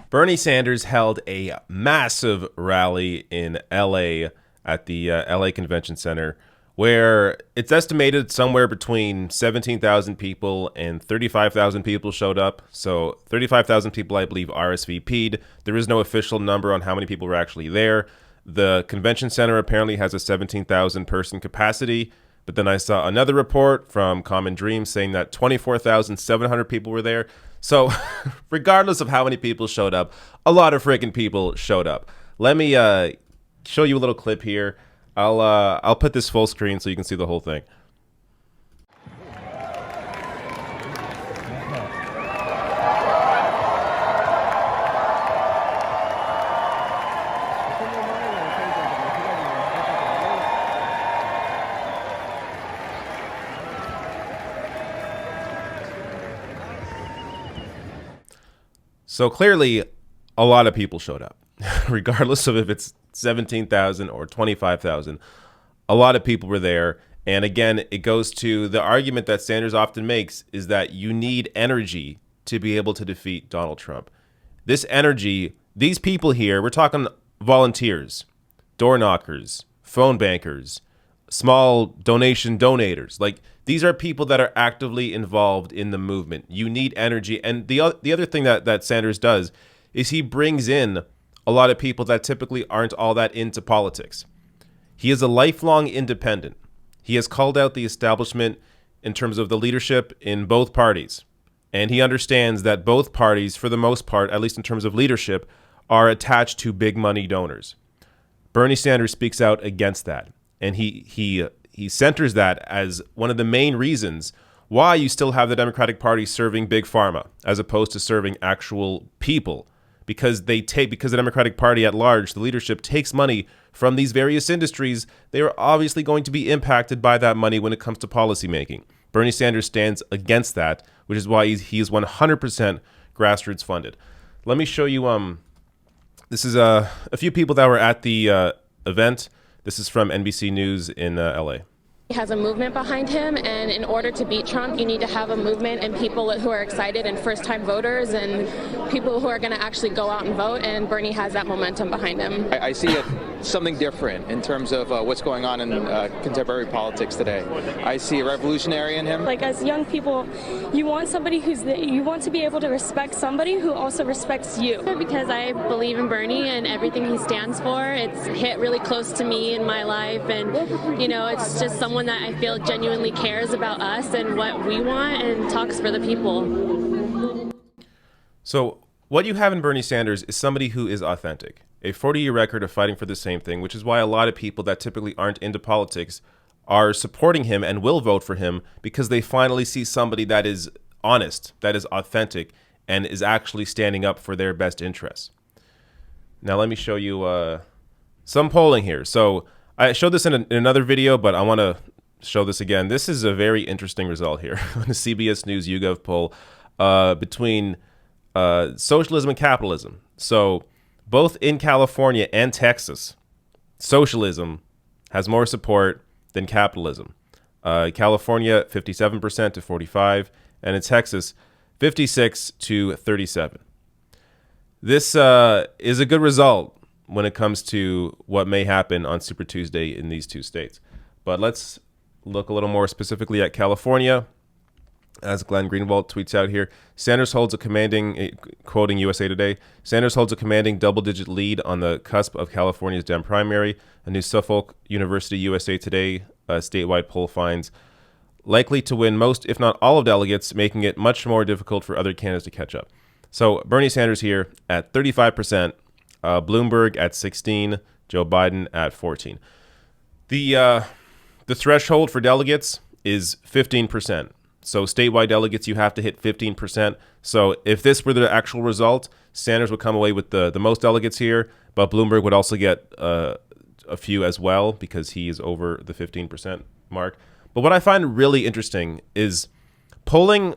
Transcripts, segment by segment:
Bernie Sanders held a massive rally in LA at the LA Convention Center, where it's estimated somewhere between 17,000 people and 35,000 people showed up. So 35,000 people, I believe, RSVP'd. There is no official number on how many people were actually there. The convention center apparently has a 17,000 person capacity. But then I saw another report from Common Dreams saying that 24,700 people were there. So regardless of how many people showed up, a lot of freaking people showed up. Let me show you a little clip here. I'll put this full screen so you can see the whole thing. So clearly, a lot of people showed up, regardless of if it's 17,000 or 25,000. A lot of people were there. And again, it goes to the argument that Sanders often makes is that you need energy to be able to defeat Donald Trump. This energy, these people here, we're talking volunteers, door knockers, phone bankers, small donation donators. Like, these are people that are actively involved in the movement. You need energy. And the other thing that Sanders does is he brings in a lot of people that typically aren't all that into politics. He is a lifelong independent. He has called out the establishment in terms of the leadership in both parties. And he understands that both parties, for the most part, at least in terms of leadership, are attached to big money donors. Bernie Sanders speaks out against that. And he centers that as one of the main reasons why you still have the Democratic Party serving big pharma as opposed to serving actual people, because the Democratic Party at large, the leadership, takes money from these various industries. They are obviously going to be impacted by that money when it comes to policymaking. Bernie Sanders stands against that, which is why he is 100% grassroots funded. Let me show you. This is a few people that were at the event. This is from NBC News in LA. He has a movement behind him, and in order to beat Trump, you need to have a movement and people who are excited and first-time voters and people who are going to actually go out and vote, and Bernie has that momentum behind him. I see something different in terms of what's going on in contemporary politics today. I see a revolutionary in him. Like, as young people, you want somebody you want to be able to respect somebody who also respects you. Because I believe in Bernie and everything he stands for. It's hit really close to me in my life, and it's just someone that I feel genuinely cares about us and what we want and talks for the people. So what you have in Bernie Sanders is somebody who is authentic, a 40-year record of fighting for the same thing, which is why a lot of people that typically aren't into politics are supporting him and will vote for him, because they finally see somebody that is honest, that is authentic, and is actually standing up for their best interests. Now let me show you some polling here. So I showed this in another video, but I want to show this again. This is a very interesting result here. The CBS News YouGov poll between socialism and capitalism. So both in California and Texas, socialism has more support than capitalism. California, 57% to 45%, and in Texas, 56 to 37%. This is a good result when it comes to what may happen on Super Tuesday in these two states. But let's look a little more specifically at California. As Glenn Greenwald tweets out here, Sanders holds a commanding, quoting USA Today, Sanders holds a commanding double-digit lead on the cusp of California's Dem primary. A new Suffolk University USA Today statewide poll finds likely to win most, if not all, of delegates, making it much more difficult for other candidates to catch up. So Bernie Sanders here at 35%, Bloomberg at 16%, Joe Biden at 14%. The threshold for delegates is 15%. So statewide delegates, you have to hit 15%. So if this were the actual result, Sanders would come away with the most delegates here, but Bloomberg would also get a few as well because he is over the 15% mark. But what I find really interesting is polling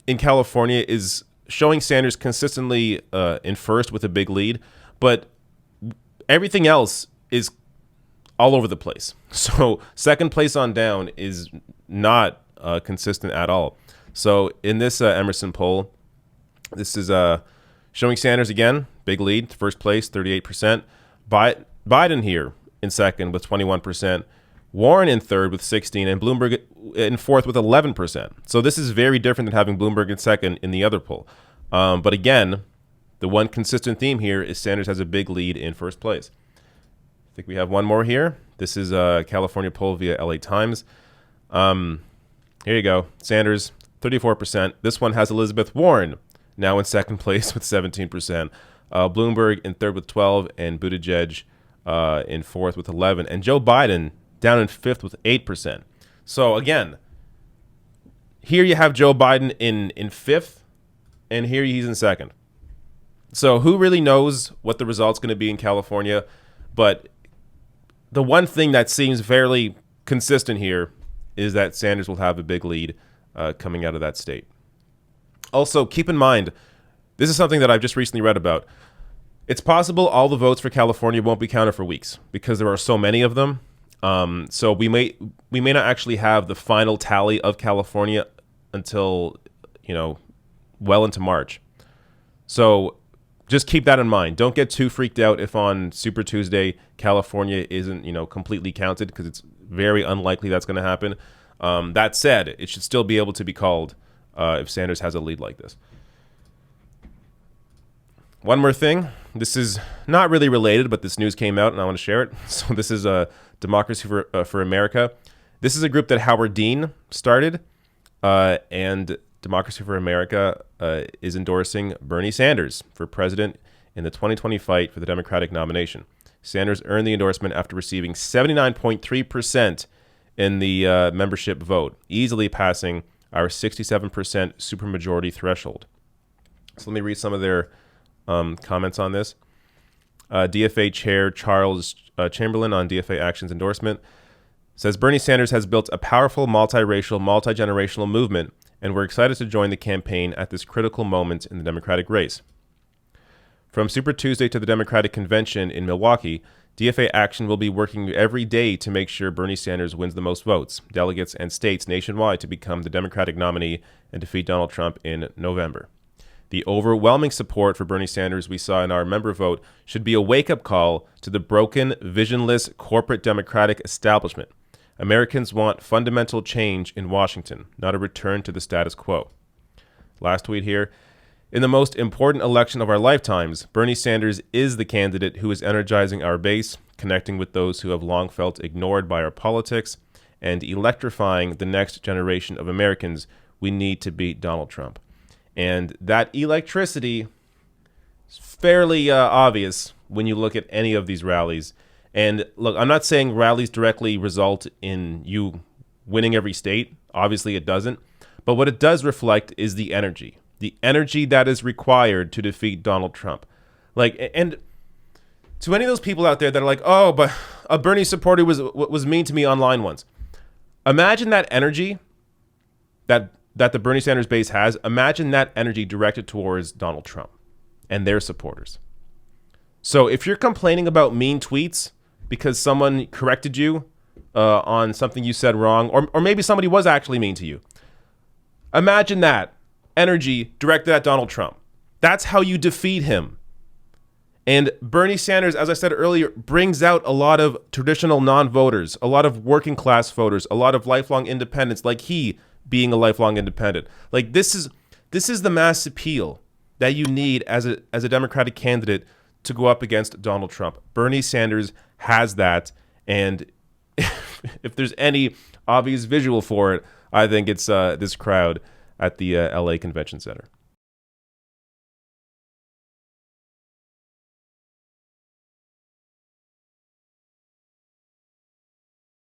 in California is showing Sanders consistently in first with a big lead, but everything else is all over the place. So second place on down is not consistent at all. So in this Emerson poll, this is Showing Sanders again, big lead, first place, 38%. Biden here in second with 21%. Warren in third with 16%, and Bloomberg in fourth with 11%. So this is very different than having Bloomberg in second in the other poll. But again, the one consistent theme here is Sanders has a big lead in first place. I think we have one more here. This is a California poll via LA Times. Here you go. Sanders, 34%. This one has Elizabeth Warren now in second place with 17%. Bloomberg in third with 12%, and Buttigieg in fourth with 11%. And Joe Biden down in fifth with 8%. So again, here you have Joe Biden in fifth, and here he's in second. So who really knows what the result's going to be in California? But the one thing that seems fairly consistent here is that Sanders will have a big lead coming out of that state. Also, keep in mind, this is something that I've just recently read about. It's possible all the votes for California won't be counted for weeks because there are so many of them. So we may not actually have the final tally of California until, well into March. So just keep that in mind. Don't get too freaked out if on Super Tuesday California isn't, completely counted, because it's very unlikely that's going to happen. That said, it should still be able to be called if Sanders has a lead like this. One more thing. This is not really related, but this news came out and I want to share it. So this is Democracy for America. This is a group that Howard Dean started, and Democracy for America is endorsing Bernie Sanders for president in the 2020 fight for the Democratic nomination. Sanders earned the endorsement after receiving 79.3% in the membership vote, easily passing our 67% supermajority threshold. So let me read some of their comments on this. DFA Chair Charles Chamberlain on DFA Action's endorsement says Bernie Sanders has built a powerful multiracial, multi-generational movement, and we're excited to join the campaign at this critical moment in the Democratic race. From Super Tuesday to the Democratic Convention in Milwaukee, DFA Action will be working every day to make sure Bernie Sanders wins the most votes, delegates, and states nationwide to become the Democratic nominee and defeat Donald Trump in November. The overwhelming support for Bernie Sanders we saw in our member vote should be a wake-up call to the broken, visionless corporate Democratic establishment. Americans want fundamental change in Washington, not a return to the status quo. Last tweet here. In the most important election of our lifetimes, Bernie Sanders is the candidate who is energizing our base, connecting with those who have long felt ignored by our politics, and electrifying the next generation of Americans. We need to beat Donald Trump. And that electricity is fairly obvious when you look at any of these rallies. And look, I'm not saying rallies directly result in you winning every state. Obviously, it doesn't. But what it does reflect is the energy that is required to defeat Donald Trump. And to any of those people out there that are like, oh, but a Bernie supporter was mean to me online once. Imagine that energy that the Bernie Sanders base has. Imagine that energy directed towards Donald Trump and their supporters. So if you're complaining about mean tweets because someone corrected you on something you said wrong, or maybe somebody was actually mean to you, imagine that energy directed at Donald Trump. That's how you defeat him. And Bernie Sanders, as I said earlier, brings out a lot of traditional non-voters, a lot of working class voters, a lot of lifelong independents, like he being a lifelong independent. Like this is the mass appeal that you need as a Democratic candidate to go up against Donald Trump. Bernie Sanders has that, and if there's any obvious visual for it, I think it's this crowd at the LA Convention Center.